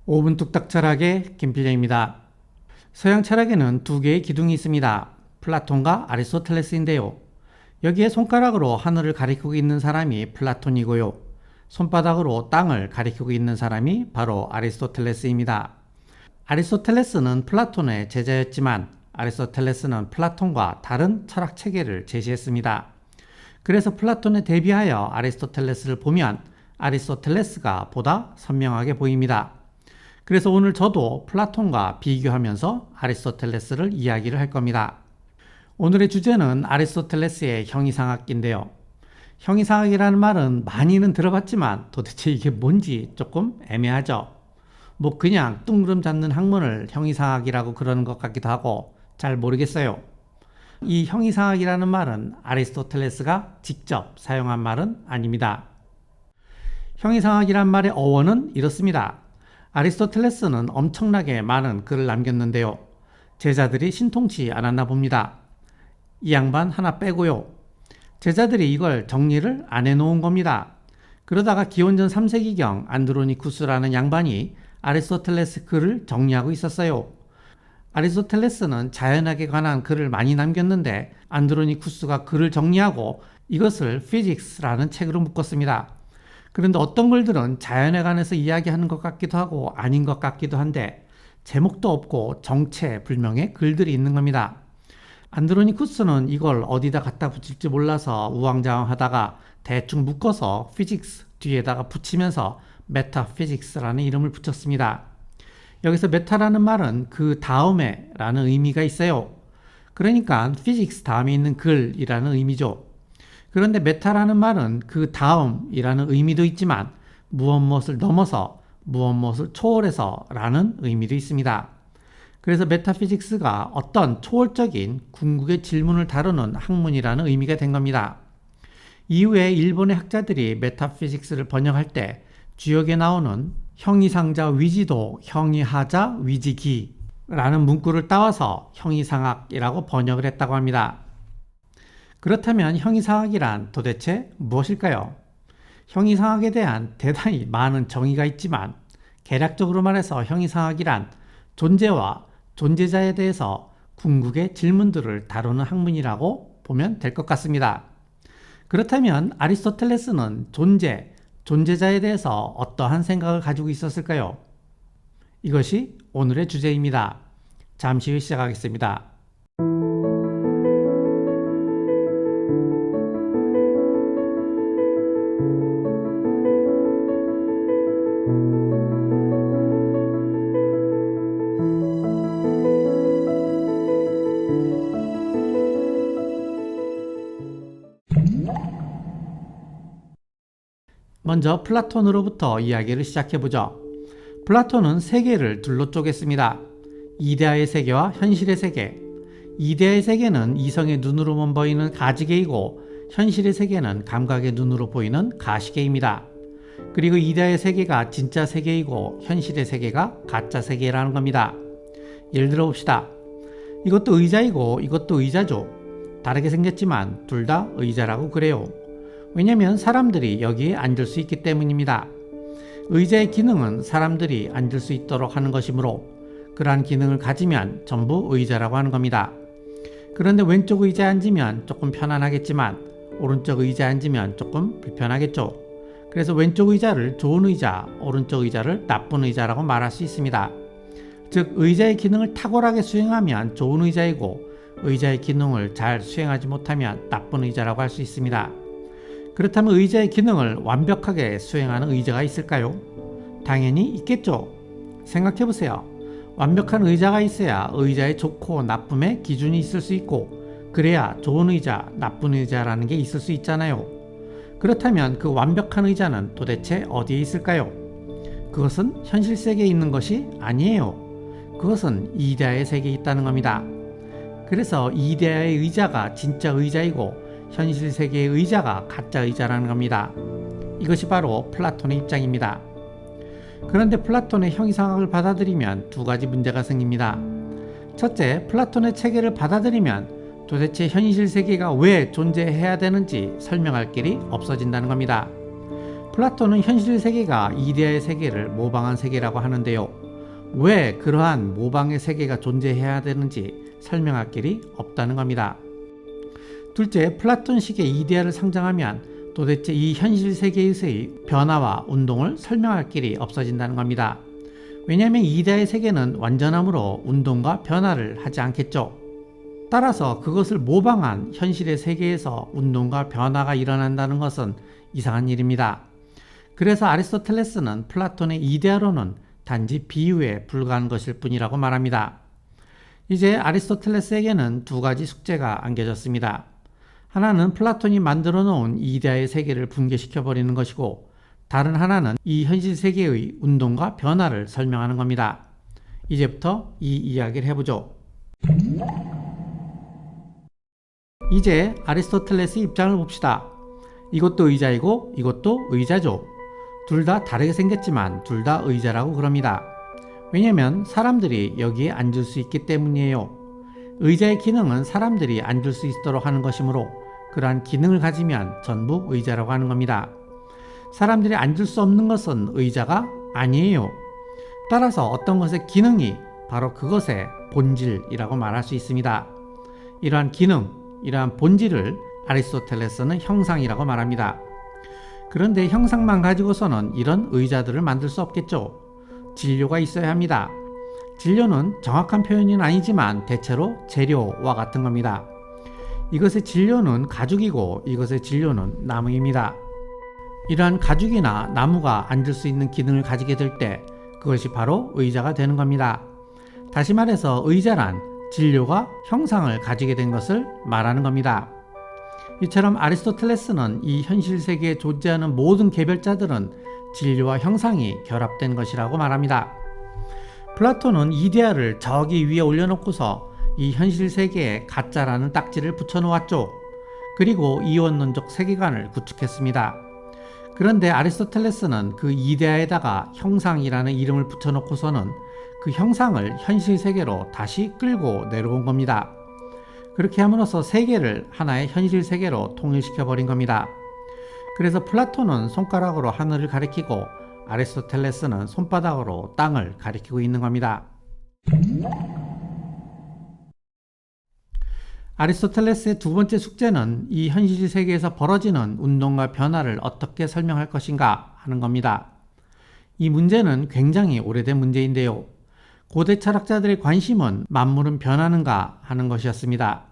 5분 뚝딱 철학의 김필영입니다. 서양 철학에는 두 개의 기둥이 있습니다. 플라톤과 아리스토텔레스인데요. 여기에 손가락으로 하늘을 가리키고 있는 사람이 플라톤이고요. 손바닥으로 땅을 가리키고 있는 사람이 바로 아리스토텔레스입니다. 아리스토텔레스는 플라톤의 제자였지만 아리스토텔레스는 플라톤과 다른 철학 체계를 제시했습니다. 그래서 플라톤에 대비하여 아리스토텔레스를 보면 아리스토텔레스가 보다 선명하게 보입니다. 그래서 오늘 저도 플라톤과 비교하면서 아리스토텔레스를 이야기를 할 겁니다. 오늘의 주제는 아리스토텔레스의 형이상학인데요. 형이상학이라는 말은 많이는 들어봤지만 도대체 이게 뭔지 조금 애매하죠. 뭐 그냥 뚱그름 잡는 학문을 형이상학이라고 그러는 것 같기도 하고 잘 모르겠어요. 이 형이상학이라는 말은 아리스토텔레스가 직접 사용한 말은 아닙니다. 형이상학이란 말의 어원은 이렇습니다. 아리스토텔레스는 엄청나게 많은 글을 남겼는데요. 제자들이 신통치 않았나 봅니다. 이 양반 하나 빼고요. 제자들이 이걸 정리를 안 해놓은 겁니다. 그러다가 기원전 3세기경 안드로니쿠스라는 양반이 아리스토텔레스 글을 정리하고 있었어요. 아리스토텔레스는 자연학에 관한 글을 많이 남겼는데 안드로니쿠스가 글을 정리하고 이것을 피직스라는 책으로 묶었습니다. 그런데 어떤 글들은 자연에 관해서 이야기하는 것 같기도 하고 아닌 것 같기도 한데 제목도 없고 정체불명의 글들이 있는 겁니다. 안드로니쿠스는 이걸 어디다 갖다 붙일지 몰라서 우왕좌왕하다가 대충 묶어서 피직스 뒤에다가 붙이면서 메타피직스라는 이름을 붙였습니다. 여기서 메타라는 말은 그 다음에 라는 의미가 있어요. 그러니까 피직스 다음에 있는 글이라는 의미죠. 그런데 메타라는 말은 그 다음이라는 의미도 있지만 무엇을 넘어서 무엇을 초월해서 라는 의미도 있습니다. 그래서 메타피직스가 어떤 초월적인 궁극의 질문을 다루는 학문이라는 의미가 된 겁니다. 이후에 일본의 학자들이 메타피직스를 번역할 때 주역에 나오는 형이상자 위지도 형이하자 위지기라는 문구를 따와서 형이상학이라고 번역을 했다고 합니다. 그렇다면 형이상학이란 도대체 무엇일까요? 형이상학에 대한 대단히 많은 정의가 있지만 개략적으로 말해서 형이상학이란 존재와 존재자에 대해서 궁극의 질문들을 다루는 학문이라고 보면 될 것 같습니다. 그렇다면 아리스토텔레스는 존재자에 대해서 어떠한 생각을 가지고 있었을까요? 이것이 오늘의 주제입니다. 잠시 후 시작하겠습니다. 먼저 플라톤으로부터 이야기를 시작해보죠. 플라톤은 세계를 둘로 쪼갰습니다. 이데아의 세계와 현실의 세계. 이데아의 세계는 이성의 눈으로만 보이는 가지계이고 현실의 세계는 감각의 눈으로 보이는 가시계입니다. 그리고 이데아의 세계가 진짜 세계이고 현실의 세계가 가짜 세계라는 겁니다. 예를 들어 봅시다. 이것도 의자이고 이것도 의자죠. 다르게 생겼지만 둘 다 의자라고 그래요. 왜냐하면 사람들이 여기에 앉을 수 있기 때문입니다. 의자의 기능은 사람들이 앉을 수 있도록 하는 것이므로 그러한 기능을 가지면 전부 의자라고 하는 겁니다. 그런데 왼쪽 의자에 앉으면 조금 편안하겠지만 오른쪽 의자에 앉으면 조금 불편하겠죠. 그래서 왼쪽 의자를 좋은 의자, 오른쪽 의자를 나쁜 의자라고 말할 수 있습니다. 즉 의자의 기능을 탁월하게 수행하면 좋은 의자이고 의자의 기능을 잘 수행하지 못하면 나쁜 의자라고 할 수 있습니다. 그렇다면 의자의 기능을 완벽하게 수행하는 의자가 있을까요? 당연히 있겠죠. 생각해보세요. 완벽한 의자가 있어야 의자의 좋고 나쁨의 기준이 있을 수 있고 그래야 좋은 의자, 나쁜 의자라는 게 있을 수 있잖아요. 그렇다면 그 완벽한 의자는 도대체 어디에 있을까요? 그것은 현실 세계에 있는 것이 아니에요. 그것은 이데아의 세계에 있다는 겁니다. 그래서 이데아의 의자가 진짜 의자이고 현실 세계의 의자가 가짜 의자라는 겁니다. 이것이 바로 플라톤의 입장입니다. 그런데 플라톤의 형이상학을 받아들이면 두 가지 문제가 생깁니다. 첫째, 플라톤의 체계를 받아들이면 도대체 현실 세계가 왜 존재해야 되는지 설명할 길이 없어진다는 겁니다. 플라톤은 현실 세계가 이데아의 세계를 모방한 세계라고 하는데요. 왜 그러한 모방의 세계가 존재해야 되는지 설명할 길이 없다는 겁니다. 둘째, 플라톤식의 이데아를 상정하면 도대체 이 현실 세계에서의 변화와 운동을 설명할 길이 없어진다는 겁니다. 왜냐하면 이데아의 세계는 완전함으로 운동과 변화를 하지 않겠죠. 따라서 그것을 모방한 현실의 세계에서 운동과 변화가 일어난다는 것은 이상한 일입니다. 그래서 아리스토텔레스는 플라톤의 이데아로는 단지 비유에 불과한 것일 뿐이라고 말합니다. 이제 아리스토텔레스에게는 두 가지 숙제가 안겨졌습니다. 하나는 플라톤이 만들어 놓은 이데아의 세계를 붕괴시켜 버리는 것이고, 다른 하나는 이 현실 세계의 운동과 변화를 설명하는 겁니다. 이제부터 이 이야기를 해보죠. 이제 아리스토텔레스 입장을 봅시다. 이것도 의자이고 이것도 의자죠. 둘 다 다르게 생겼지만 둘 다 의자라고 그럽니다. 왜냐면 사람들이 여기에 앉을 수 있기 때문이에요. 의자의 기능은 사람들이 앉을 수 있도록 하는 것이므로 그러한 기능을 가지면 전부 의자라고 하는 겁니다. 사람들이 앉을 수 없는 것은 의자가 아니에요. 따라서 어떤 것의 기능이 바로 그것의 본질이라고 말할 수 있습니다. 이러한 기능, 이러한 본질을 아리스토텔레스는 형상이라고 말합니다. 그런데 형상만 가지고서는 이런 의자들을 만들 수 없겠죠. 진료가 있어야 합니다. 진료는 정확한 표현은 아니지만 대체로 재료와 같은 겁니다. 이것의 진료는 가죽이고 이것의 진료는 나무입니다. 이러한 가죽이나 나무가 앉을 수 있는 기능을 가지게 될 때 그것이 바로 의자가 되는 겁니다. 다시 말해서 의자란 진료가 형상을 가지게 된 것을 말하는 겁니다. 이처럼 아리스토텔레스는 이 현실 세계에 존재하는 모든 개별자들은 진료와 형상이 결합된 것이라고 말합니다. 플라톤은 이데아를 저기 위에 올려놓고서 이 현실 세계에 가짜라는 딱지를 붙여놓았죠. 그리고 이원론적 세계관을 구축했습니다. 그런데 아리스토텔레스는 그 이데아에다가 형상이라는 이름을 붙여놓고서는 그 형상을 현실 세계로 다시 끌고 내려온 겁니다. 그렇게 함으로써 세계를 하나의 현실 세계로 통일시켜 버린 겁니다. 그래서 플라톤은 손가락으로 하늘을 가리키고 아리스토텔레스는 손바닥으로 땅을 가리키고 있는 겁니다. 아리스토텔레스의 두 번째 숙제는 이 현실 세계에서 벌어지는 운동과 변화를 어떻게 설명할 것인가 하는 겁니다. 이 문제는 굉장히 오래된 문제인데요. 고대 철학자들의 관심은 만물은 변하는가 하는 것이었습니다.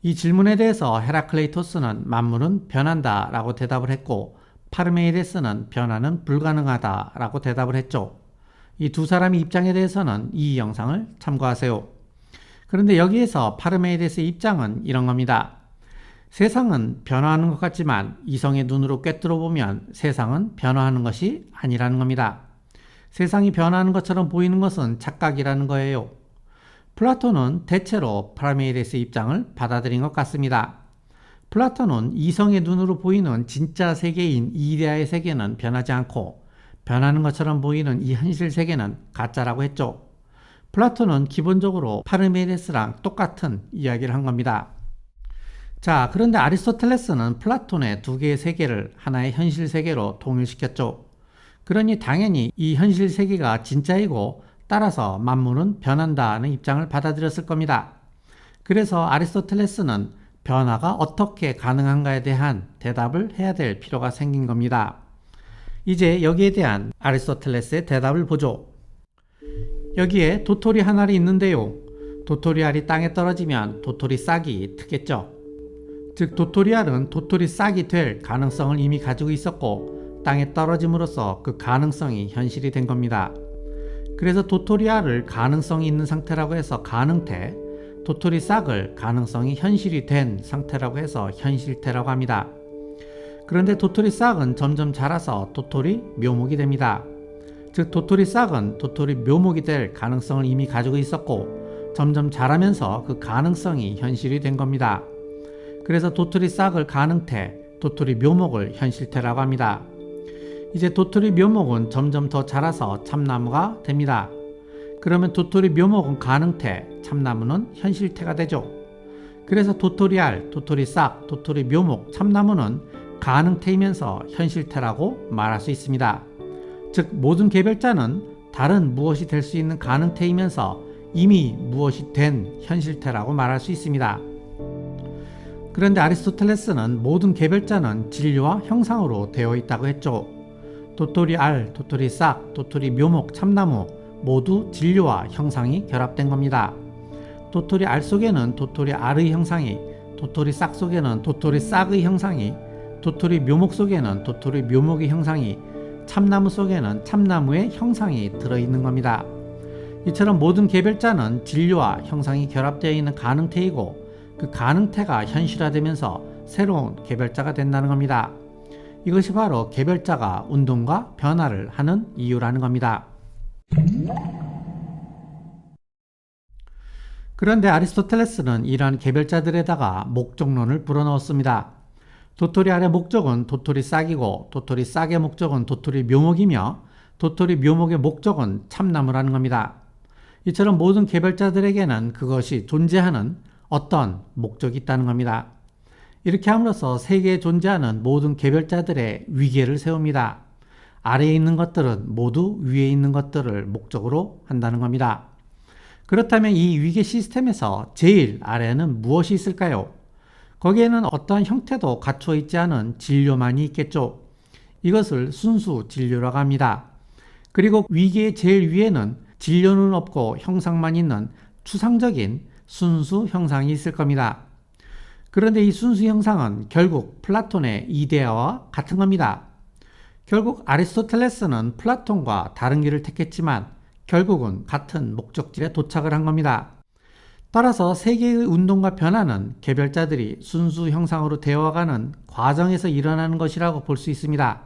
이 질문에 대해서 헤라클레이토스는 만물은 변한다 라고 대답을 했고, 파르메이데스는 변화는 불가능하다 라고 대답을 했죠. 이 두 사람의 입장에 대해서는 이 영상을 참고하세요. 그런데 여기에서 파르메이데스의 입장은 이런 겁니다. 세상은 변화하는 것 같지만 이성의 눈으로 꿰뚫어 보면 세상은 변화하는 것이 아니라는 겁니다. 세상이 변화하는 것처럼 보이는 것은 착각이라는 거예요. 플라톤은 대체로 파르메이데스의 입장을 받아들인 것 같습니다. 플라톤은 이성의 눈으로 보이는 진짜 세계인 이데아의 세계는 변하지 않고 변하는 것처럼 보이는 이 현실 세계는 가짜라고 했죠. 플라톤은 기본적으로 파르메이데스랑 똑같은 이야기를 한 겁니다. 자, 그런데 아리스토텔레스는 플라톤의 두 개의 세계를 하나의 현실 세계로 통일시켰죠. 그러니 당연히 이 현실 세계가 진짜이고 따라서 만물은 변한다는 입장을 받아들였을 겁니다. 그래서 아리스토텔레스는 변화가 어떻게 가능한가에 대한 대답을 해야 될 필요가 생긴 겁니다. 이제 여기에 대한 아리스토텔레스의 대답을 보죠. 여기에 도토리 한 알이 있는데요. 도토리 알이 땅에 떨어지면 도토리 싹이 트겠죠. 즉 도토리 알은 도토리 싹이 될 가능성을 이미 가지고 있었고 땅에 떨어짐으로써 그 가능성이 현실이 된 겁니다. 그래서 도토리 알을 가능성이 있는 상태라고 해서 가능태, 도토리 싹을 가능성이 현실이 된 상태라고 해서 현실태라고 합니다. 그런데 도토리 싹은 점점 자라서 도토리 묘목이 됩니다. 즉 도토리 싹은 도토리 묘목이 될 가능성을 이미 가지고 있었고 점점 자라면서 그 가능성이 현실이 된 겁니다. 그래서 도토리 싹을 가능태, 도토리 묘목을 현실태라고 합니다. 이제 도토리 묘목은 점점 더 자라서 참나무가 됩니다. 그러면 도토리 묘목은 가능태, 참나무는 현실태가 되죠. 그래서 도토리 알, 도토리 싹, 도토리 묘목, 참나무는 가능태이면서 현실태라고 말할 수 있습니다. 즉 모든 개별자는 다른 무엇이 될 수 있는 가능태이면서 이미 무엇이 된 현실태라고 말할 수 있습니다. 그런데 아리스토텔레스는 모든 개별자는 진료와 형상으로 되어 있다고 했죠. 도토리 알, 도토리 싹, 도토리 묘목, 참나무 모두 진료와 형상이 결합된 겁니다. 도토리 알 속에는 도토리 알의 형상이, 도토리 싹 속에는 도토리 싹의 형상이, 도토리 묘목 속에는 도토리 묘목의 형상이, 참나무 속에는 참나무의 형상이 들어있는 겁니다. 이처럼 모든 개별자는 진료와 형상이 결합되어 있는 가능태이고 그 가능태가 현실화되면서 새로운 개별자가 된다는 겁니다. 이것이 바로 개별자가 운동과 변화를 하는 이유라는 겁니다. 그런데 아리스토텔레스는 이러한 개별자들에다가 목적론을 불어넣었습니다. 도토리 알의 목적은 도토리 싹이고 도토리 싹의 목적은 도토리 묘목이며 도토리 묘목의 목적은 참나무라는 겁니다. 이처럼 모든 개별자들에게는 그것이 존재하는 어떤 목적이 있다는 겁니다. 이렇게 함으로써 세계에 존재하는 모든 개별자들의 위계를 세웁니다. 아래에 있는 것들은 모두 위에 있는 것들을 목적으로 한다는 겁니다. 그렇다면 이 위계 시스템에서 제일 아래에는 무엇이 있을까요? 거기에는 어떠한 형태도 갖추어 있지 않은 진료만이 있겠죠. 이것을 순수 진료라고 합니다. 그리고 위계의 제일 위에는 진료는 없고 형상만 있는 추상적인 순수 형상이 있을 겁니다. 그런데 이 순수 형상은 결국 플라톤의 이데아와 같은 겁니다. 결국 아리스토텔레스는 플라톤과 다른 길을 택했지만 결국은 같은 목적지에 도착을 한 겁니다. 따라서 세계의 운동과 변화는 개별자들이 순수 형상으로 되어가는 과정에서 일어나는 것이라고 볼 수 있습니다.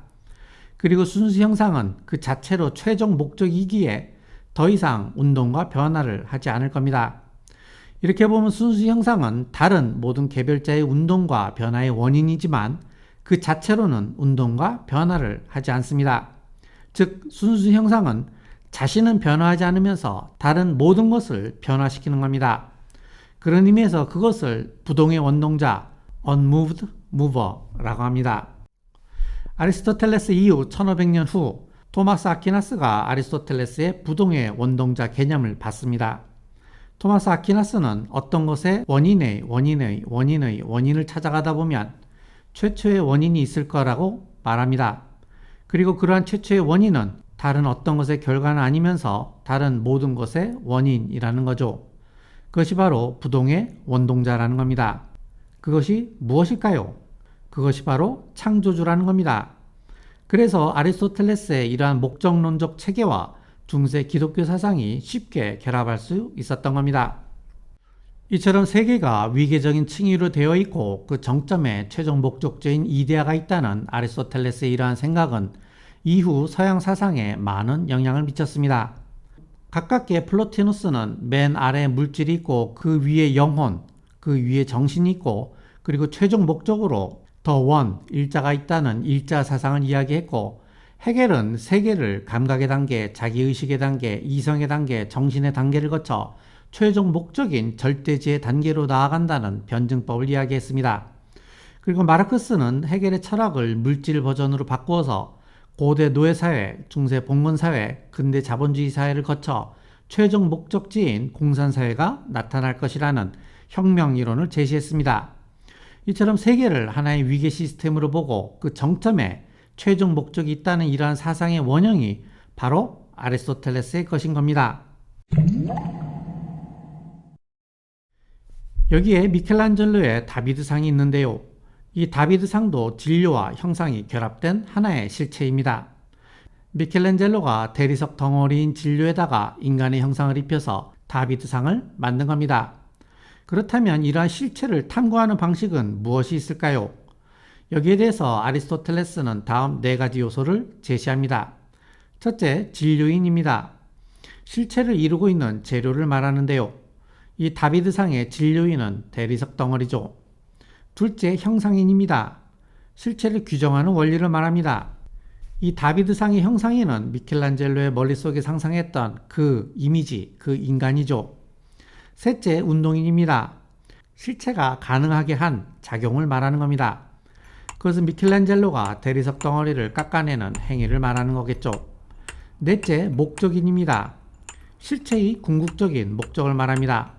그리고 순수 형상은 그 자체로 최종 목적이기에 더 이상 운동과 변화를 하지 않을 겁니다. 이렇게 보면 순수 형상은 다른 모든 개별자의 운동과 변화의 원인이지만 그 자체로는 운동과 변화를 하지 않습니다. 즉 순수 형상은 자신은 변화하지 않으면서 다른 모든 것을 변화시키는 겁니다. 그런 의미에서 그것을 부동의 원동자 unmoved mover라고 합니다. 아리스토텔레스 이후 1500년 후 토마스 아퀴나스가 아리스토텔레스의 부동의 원동자 개념을 받습니다. 토마스 아퀴나스는 어떤 것의 원인의 원인을 찾아가다 보면 최초의 원인이 있을 거라고 말합니다. 그리고 그러한 최초의 원인은 다른 어떤 것의 결과는 아니면서 다른 모든 것의 원인이라는 거죠. 그것이 바로 부동의 원동자라는 겁니다. 그것이 무엇일까요? 그것이 바로 창조주라는 겁니다. 그래서 아리스토텔레스의 이러한 목적론적 체계와 중세 기독교 사상이 쉽게 결합할 수 있었던 겁니다. 이처럼 세계가 위계적인 층위로 되어 있고 그 정점에 최종 목적지인 이데아가 있다는 아리스토텔레스의 이러한 생각은 이후 서양 사상에 많은 영향을 미쳤습니다. 가깝게 플로티누스는 맨 아래에 물질이 있고 그 위에 영혼, 그 위에 정신이 있고 그리고 최종 목적으로 더 원, 일자가 있다는 일자 사상을 이야기했고 헤겔은 세계를 감각의 단계, 자기의식의 단계, 이성의 단계, 정신의 단계를 거쳐 최종 목적인 절대지의 단계로 나아간다는 변증법을 이야기했습니다. 그리고 마르크스는 헤겔의 철학을 물질 버전으로 바꾸어서 고대 노예사회, 중세 봉건사회, 근대 자본주의 사회를 거쳐 최종 목적지인 공산사회가 나타날 것이라는 혁명 이론을 제시했습니다. 이처럼 세계를 하나의 위계 시스템으로 보고 그 정점에 최종 목적이 있다는 이러한 사상의 원형이 바로 아리스토텔레스의 것인 겁니다. 여기에 미켈란젤로의 다비드상이 있는데요. 이 다비드상도 진료와 형상이 결합된 하나의 실체입니다. 미켈란젤로가 대리석 덩어리인 진료에다가 인간의 형상을 입혀서 다비드상을 만든 겁니다. 그렇다면 이러한 실체를 탐구하는 방식은 무엇이 있을까요? 여기에 대해서 아리스토텔레스는 다음 4가지 요소를 제시합니다. 첫째, 진료인입니다. 실체를 이루고 있는 재료를 말하는데요. 이 다비드상의 진료인은 대리석 덩어리죠. 둘째, 형상인입니다. 실체를 규정하는 원리를 말합니다. 이 다비드상의 형상인은 미켈란젤로의 머릿속에 상상했던 그 이미지, 그 인간이죠. 셋째, 운동인입니다. 실체가 가능하게 한 작용을 말하는 겁니다. 그것은 미켈란젤로가 대리석 덩어리를 깎아내는 행위를 말하는 거겠죠. 넷째, 목적인입니다. 실체의 궁극적인 목적을 말합니다.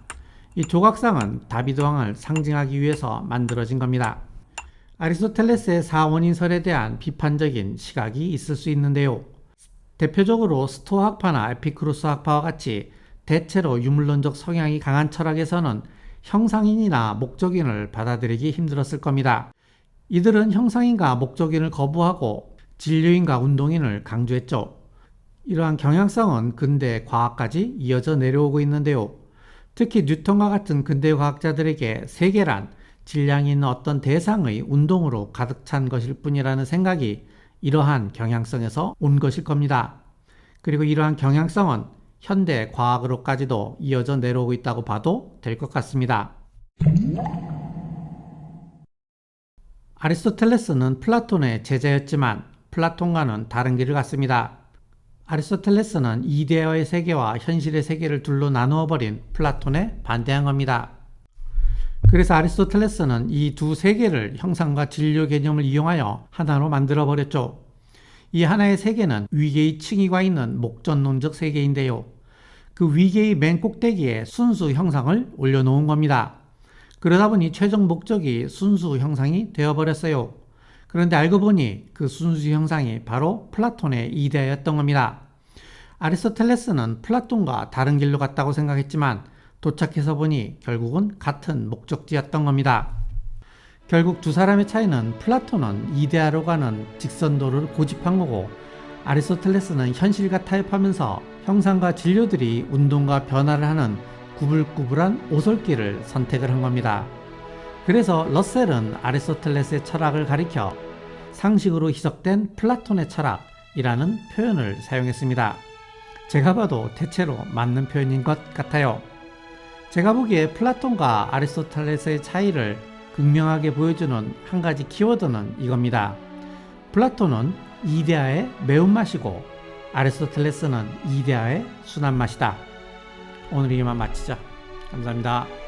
이 조각상은 다비드 왕을 상징하기 위해서 만들어진 겁니다. 아리스토텔레스의 사원인설에 대한 비판적인 시각이 있을 수 있는데요. 대표적으로 스토아 학파나 에피쿠로스 학파와 같이 대체로 유물론적 성향이 강한 철학에서는 형상인이나 목적인을 받아들이기 힘들었을 겁니다. 이들은 형상인과 목적인을 거부하고 진료인과 운동인을 강조했죠. 이러한 경향성은 근대 과학까지 이어져 내려오고 있는데요. 특히 뉴턴과 같은 근대 과학자들에게 세계란 질량이 있는 어떤 대상의 운동으로 가득 찬 것일 뿐이라는 생각이 이러한 경향성에서 온 것일 겁니다. 그리고 이러한 경향성은 현대 과학으로까지도 이어져 내려오고 있다고 봐도 될 것 같습니다. 아리스토텔레스는 플라톤의 제자였지만 플라톤과는 다른 길을 갔습니다. 아리스토텔레스는 이데아의 세계와 현실의 세계를 둘로 나누어 버린 플라톤에 반대한 겁니다. 그래서 아리스토텔레스는 이 두 세계를 형상과 진료 개념을 이용하여 하나로 만들어 버렸죠. 이 하나의 세계는 위계의 층위가 있는 목전론적 세계인데요. 그 위계의 맨 꼭대기에 순수 형상을 올려놓은 겁니다. 그러다 보니 최종 목적이 순수 형상이 되어버렸어요. 그런데 알고 보니 그 순수 형상이 바로 플라톤의 이데아였던 겁니다. 아리스토텔레스는 플라톤과 다른 길로 갔다고 생각했지만 도착해서 보니 결국은 같은 목적지였던 겁니다. 결국 두 사람의 차이는 플라톤은 이데아로 가는 직선도를 고집한 거고 아리스토텔레스는 현실과 타협하면서 형상과 진료들이 운동과 변화를 하는 구불구불한 오솔길을 선택을 한 겁니다. 그래서 러셀은 아리스토텔레스의 철학을 가리켜 상식으로 희석된 플라톤의 철학이라는 표현을 사용했습니다. 제가 봐도 대체로 맞는 표현인 것 같아요. 제가 보기에 플라톤과 아리스토텔레스의 차이를 극명하게 보여주는 한 가지 키워드는 이겁니다. 플라톤은 이데아의 매운맛이고 아리스토텔레스는 이데아의 순한 맛이다. 오늘 이만 마치자. 감사합니다.